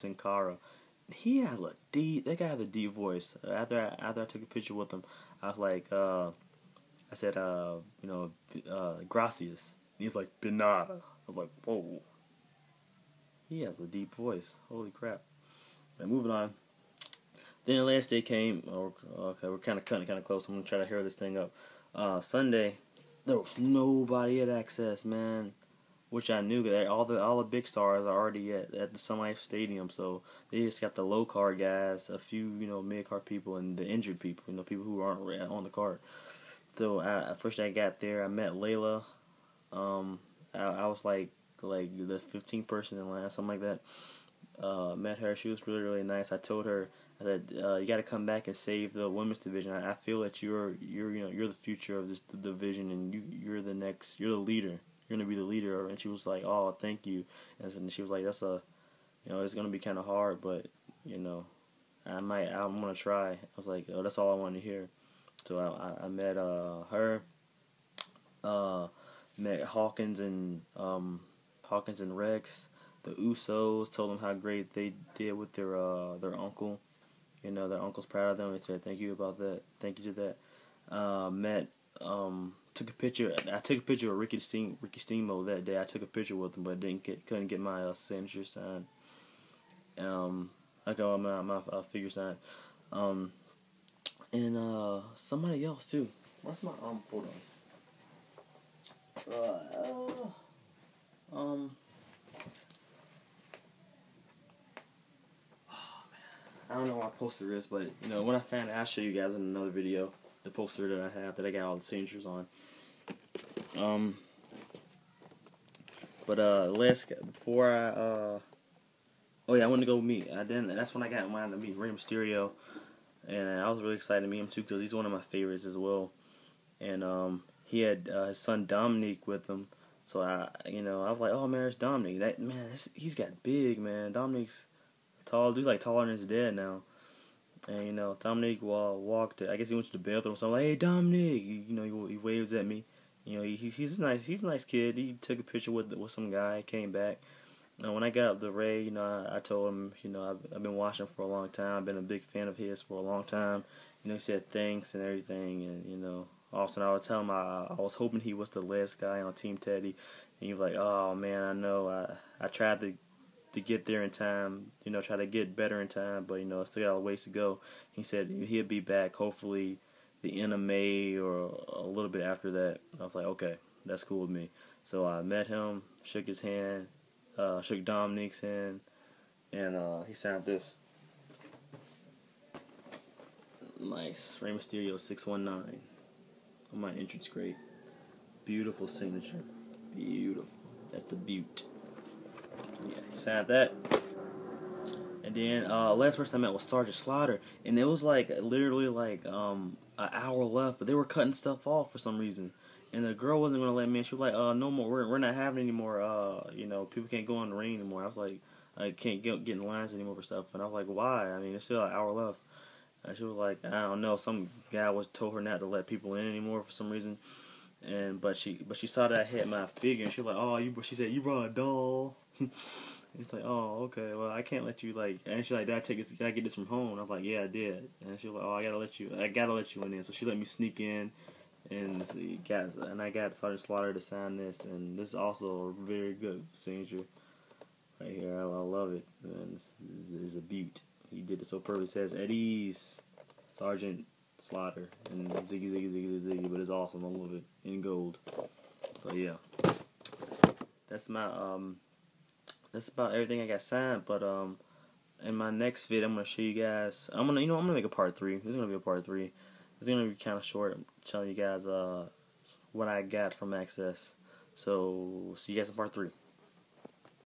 Sin Cara. He had a deep. That guy had a deep voice. After I took a picture with him, I was like, I said, gracias. And he's like, Benada. I was like, whoa. He has a deep voice. Holy crap. Right, moving on. Then the last day came. Okay, we're kind of cutting kind of close. I'm gonna try to hurry this thing up. Sunday, there was nobody at Axxess, man. Which I knew that all the big stars are already at the Sun Life Stadium, so they just got the low card guys, a few mid card people, and the injured people, people who aren't on the card. So first I got there, I met Layla. I was like the 15th person in line, something like that. Met her. She was really nice. I told her, I said, you got to come back and save the women's division. I feel that you're the future of this division, and you're the leader. You're gonna be the leader. And she was like, oh, thank you. And she was like, that's it's gonna be kind of hard, but I'm gonna try. I was like, oh, that's all I wanted to hear. So I met her, met Hawkins and Rex, the Usos. Told them how great they did with their uncle. Their uncle's proud of them. They said thank you about that. Thank you to that. Took a picture. I took a picture of Ricky Steamboat that day. I took a picture with him, but couldn't get my signature signed. I got my figure signed. And somebody else too. What's my hold on. I don't know why I posted this, but when I found it, I'll show you guys in another video the poster that I have that I got all the signatures on. Before I wanted to go meet. That's when I got in line to meet Rey Mysterio, and I was really excited to meet him too because he's one of my favorites as well. And he had his son Dominic with him, so I was like, oh man, it's Dominic. He's got big, man. Dominic's tall. Dude's like taller than his dad now. And Dominic walked. I guess he went to the bathroom. So I'm like, hey Dominic, he waves at me. He's a nice kid. He took a picture with some guy. Came back. When I got up to Ray, I told him, I've been watching for a long time. I've been a big fan of his for a long time. He said thanks and everything, and also I was telling him I was hoping he was the last guy on Team Teddy. And he was like, oh man, I know. I tried to get there in time, try to get better in time, but I still got a ways to go. He said he'll be back hopefully the end of May or a little bit after that. I was like, okay, that's cool with me. So I met him, shook his hand, shook Dominic's hand, and he signed this. Nice, Rey Mysterio 619 on my entrance grade. Beautiful signature, beautiful. That's the beaut. Yeah, he signed that. And then last person I met was Sergeant Slaughter, and it was literally an hour left, but they were cutting stuff off for some reason. And the girl wasn't gonna let me in. She was like, no more, we're not having any more, people can't go in the ring anymore. I was like, I can't get in lines anymore for stuff. And I was like, why? I mean, there's still an hour left. And she was like, I don't know, some guy told her not to let people in anymore for some reason. But she saw that I had my figure, and she was like, she said, you brought a doll. It's like, oh, okay, well, I can't let you, and she's like, did I get this from home? And I was like, yeah, I did. And she was like, oh, I gotta let you in. So she let me sneak in, and I got Sergeant Slaughter to sign this, and this is also a very good signature right here. I love it, man. This is a beaut. He did it so perfectly. It says, at ease, Sergeant Slaughter, and Ziggy, Ziggy, Ziggy, Ziggy, but it's awesome. I love it, in gold. So, yeah. That's that's about everything I got signed, but in my next vid, I'm gonna show you guys. I'm gonna make a part 3. This is gonna be a part 3. It's gonna be kind of short. I'm telling you guys what I got from Axxess. So see you guys in part 3.